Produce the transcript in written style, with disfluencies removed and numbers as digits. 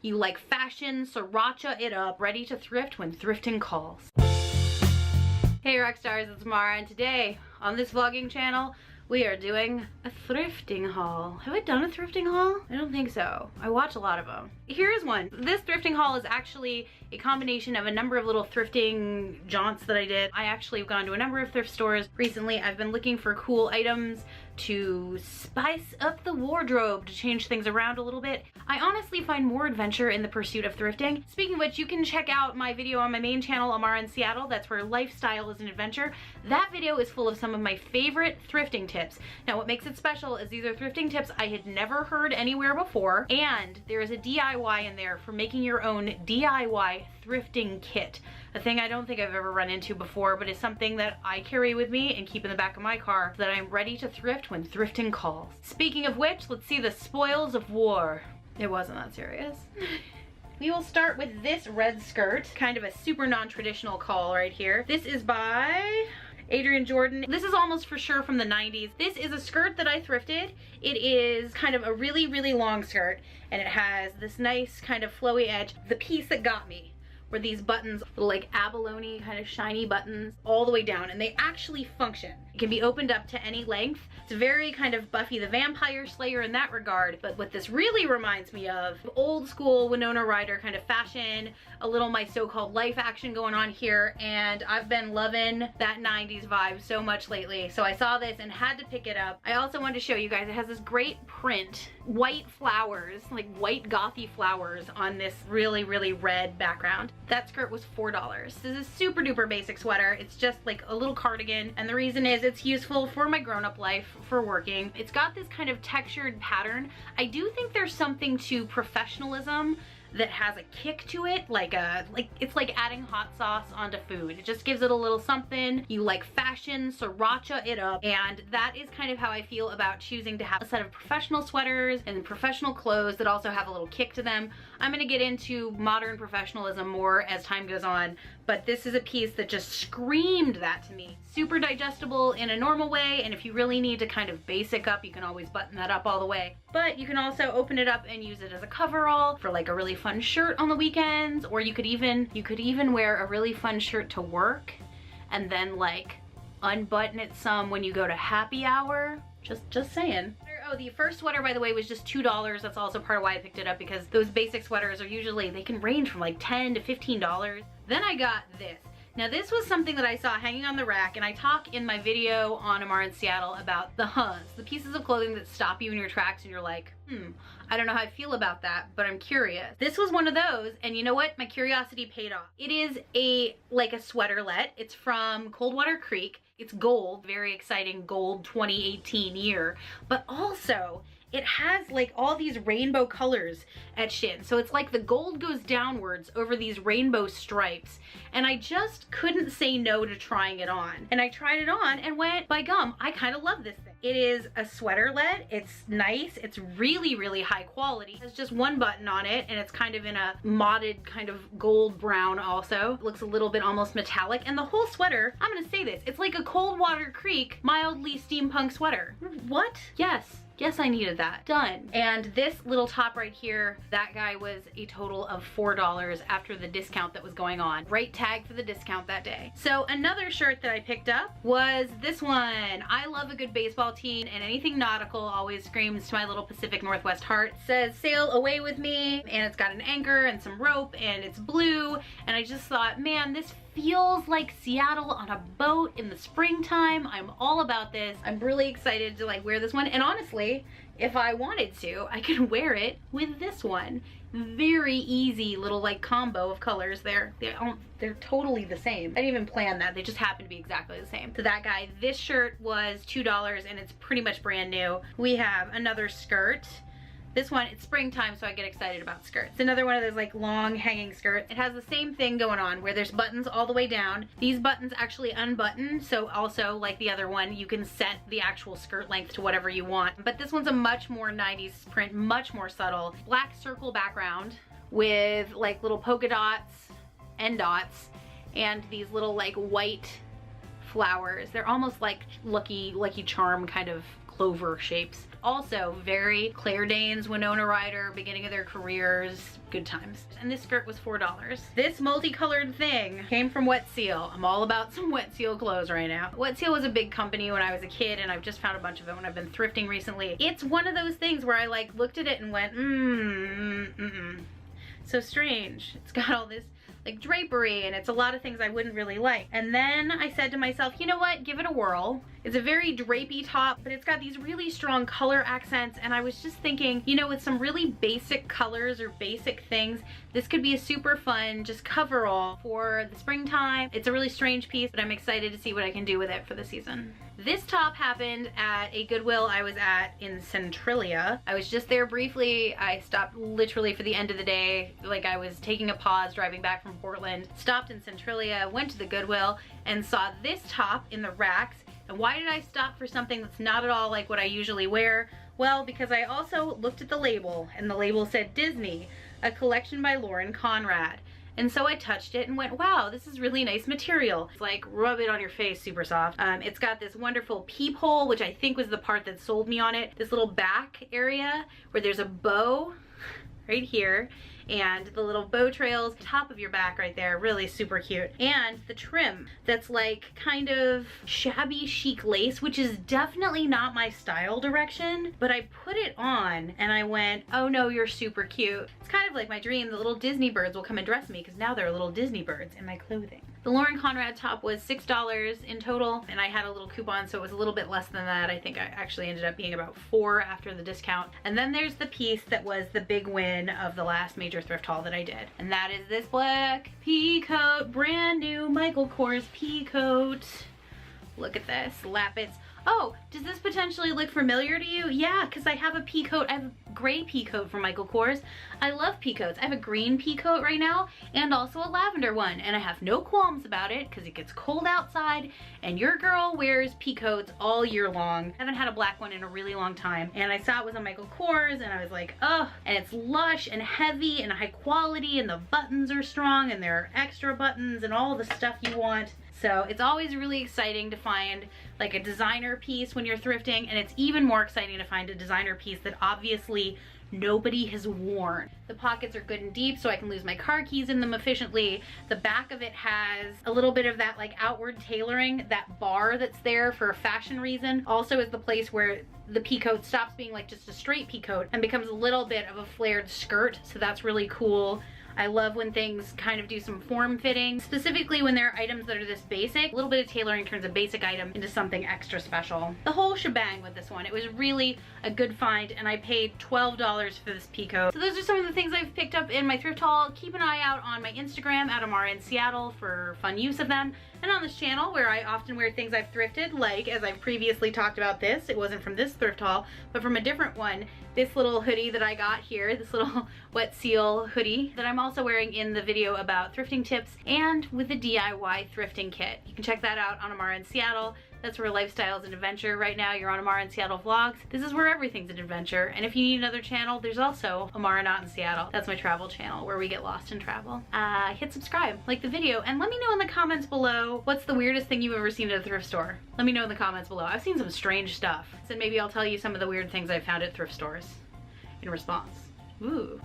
You like fashion, sriracha it up, ready to thrift when thrifting calls. Hey rockstars, it's Amara, and today on this vlogging channel we are doing a thrifting haul. Have I done a thrifting haul? I don't think so. I watch a lot of them. Here's one. This thrifting haul is actually a combination of a number of little thrifting jaunts that I did. I actually have gone to a number of thrift stores recently. I've been looking for cool items to spice up the wardrobe, to change things around a little bit. I honestly find more adventure in the pursuit of thrifting. Speaking of which, you can check out my video on my main channel, Amara in Seattle. That's where lifestyle is an adventure. That video is full of some of my favorite thrifting tips. Now what makes it special is these are thrifting tips I had never heard anywhere before, and there is a DIY in there for making your own DIY thrifting kit. A thing I don't think I've ever run into before, but is something that I carry with me and keep in the back of my car so that I'm ready to thrift when thrifting calls. Speaking of which, let's see the spoils of war. It wasn't that serious. We will start with this red skirt, kind of a super non-traditional call right here. This is by Adrian Jordan. This is almost for sure from the 90s. This is a skirt that I thrifted. It is kind of a really, really long skirt, and it has this nice kind of flowy edge. The piece that got me were these buttons, little like abalone kind of shiny buttons all the way down, and they actually function. It can be opened up to any length. It's very kind of Buffy the Vampire Slayer in that regard, but what this really reminds me of, old school Winona Ryder kind of fashion, a little my so-called life action going on here, and I've been loving that 90s vibe so much lately. So I saw this and had to pick it up. I also wanted to show you guys, it has this great print, white flowers, like white gothy flowers on this really, really red background. That skirt was $4. This is a super duper basic sweater. It's just like a little cardigan, and the reason is it's useful for my grown-up life, for working. It's got this kind of textured pattern. I do think there's something to professionalism that has a kick to it, it's like adding hot sauce onto food. It just gives it a little something. You like fashion, sriracha it up, and that is kind of how I feel about choosing to have a set of professional sweaters and professional clothes that also have a little kick to them. I'm gonna get into modern professionalism more as time goes on, but this is a piece that just screamed that to me. Super digestible in a normal way, and if you really need to kind of basic up, you can always button that up all the way. But you can also open it up and use it as a coverall for like a really fun shirt on the weekends, or you could even wear a really fun shirt to work and then like unbutton it some when you go to happy hour. Just saying. Oh, the first sweater, by the way, was just $2. That's also part of why I picked it up, because those basic sweaters are usually, they can range from like $10 to $15. Then I got this. Now this was something that I saw hanging on the rack, and I talk in my video on Amara in Seattle about the the pieces of clothing that stop you in your tracks and you're like, I don't know how I feel about that, but I'm curious. This was one of those, and you know what? My curiosity paid off. It is like a sweaterlet. It's from Coldwater Creek. It's gold, very exciting gold 2018 year, but also it has like all these rainbow colors etched in. So it's like the gold goes downwards over these rainbow stripes. And I just couldn't say no to trying it on. And I tried it on and went, by gum, I kind of love this thing. It is a sweaterlet. It's nice. It's really, really high quality. There's just one button on it, and it's kind of in a modded kind of gold brown also. It looks a little bit almost metallic. And the whole sweater, I'm gonna say this, it's like a Coldwater Creek mildly steampunk sweater. What? Yes, I needed that. Done. And this little top right here, that guy was a total of $4 after the discount that was going on. Right tag for the discount that day. So another shirt that I picked up was this one. I love a good baseball tee, and anything nautical always screams to my little Pacific Northwest heart. It says sail away with me, and it's got an anchor and some rope, and it's blue, and I just thought, man, this feels like Seattle on a boat in the springtime. I'm all about this. I'm really excited to like wear this one, and honestly, if I wanted to, I could wear it with this one. Very easy little like combo of colors there. They're totally the same. I didn't even plan that. They just happen to be exactly the same. So that guy, this shirt was $2, and it's pretty much brand new. We have another skirt. This one, it's springtime, so I get excited about skirts. It's another one of those like long hanging skirts. It has the same thing going on where there's buttons all the way down. These buttons actually unbutton, so also like the other one, you can set the actual skirt length to whatever you want. But this one's a much more 90s print, much more subtle. Black circle background with like little polka dots and dots, and these little like white flowers. They're almost like Lucky Charm kind of clover shapes. Also very Claire Danes, Winona Ryder, beginning of their careers, good times. And this skirt was $4. This multicolored thing came from Wet Seal. I'm all about some Wet Seal clothes right now. Wet Seal was a big company when I was a kid, and I've just found a bunch of it when I've been thrifting recently. It's one of those things where I like looked at it and went, so strange. It's got all this like drapery, and it's a lot of things I wouldn't really like. And then I said to myself, you know what, give it a whirl. It's a very drapey top, but it's got these really strong color accents, and I was just thinking, you know, with some really basic colors or basic things, this could be a super fun just coverall for the springtime. It's a really strange piece, but I'm excited to see what I can do with it for the season. This top happened at a Goodwill I was at in Centralia. I was just there briefly. I stopped literally for the end of the day. Like I was taking a pause driving back from Portland, stopped in Centralia, went to the Goodwill and saw this top in the racks. And why did I stop for something that's not at all like what I usually wear? Well, because I also looked at the label, and the label said Disney, a collection by Lauren Conrad. And so I touched it and went, wow, this is really nice material. It's like, rub it on your face, super soft. It's got this wonderful peephole, which I think was the part that sold me on it. This little back area where there's a bow right here, and the little bow trails top of your back right there, really super cute. And the trim that's like kind of shabby chic lace, which is definitely not my style direction, but I put it on and I went, oh no, you're super cute. It's kind of like my dream. The little Disney birds will come and dress me because now there are little Disney birds in my clothing. The Lauren Conrad top was $6 in total, and I had a little coupon, so it was a little bit less than that. I think I actually ended up being about $4 after the discount. And then there's the piece that was the big win of the last major thrift haul that I did. And that is this black pea coat, brand new Michael Kors pea coat. Look at this, lappets. Oh, does this potentially look familiar to you? Yeah, because I have a pea coat. I have a gray pea coat from Michael Kors. I love pea coats. I have a green pea coat right now and also a lavender one. And I have no qualms about it because it gets cold outside and your girl wears pea coats all year long. I haven't had a black one in a really long time. And I saw it was on Michael Kors and I was like, oh, and it's lush and heavy and high quality and the buttons are strong and there are extra buttons and all the stuff you want. So it's always really exciting to find like a designer piece when you're thrifting, and it's even more exciting to find a designer piece that obviously nobody has worn. The pockets are good and deep so I can lose my car keys in them efficiently. The back of it has a little bit of that like outward tailoring, that bar that's there for a fashion reason. Also is the place where the pea coat stops being like just a straight pea coat and becomes a little bit of a flared skirt, so that's really cool. I love when things kind of do some form fitting, specifically when there are items that are this basic. A little bit of tailoring turns a basic item into something extra special. The whole shebang with this one. It was really a good find, and I paid $12 for this pea coat. So those are some of the things I've picked up in my thrift haul. Keep an eye out on my Instagram at Amara in Seattle for fun use of them, and on this channel where I often wear things I've thrifted, like as I've previously talked about this. It wasn't from this thrift haul, but from a different one. This little hoodie that I got here, this little Wet Seal hoodie that I'm also wearing in the video about thrifting tips, and with the DIY thrifting kit. You can check that out on Amara in Seattle. That's where lifestyle's an adventure. Right now you're on Amara in Seattle vlogs. This is where everything's an adventure. And if you need another channel, there's also Amara Not in Seattle. That's my travel channel where we get lost in travel. Hit subscribe, like the video, and let me know in the comments below what's the weirdest thing you've ever seen at a thrift store. Let me know in the comments below. I've seen some strange stuff. So maybe I'll tell you some of the weird things I've found at thrift stores in response. Ooh.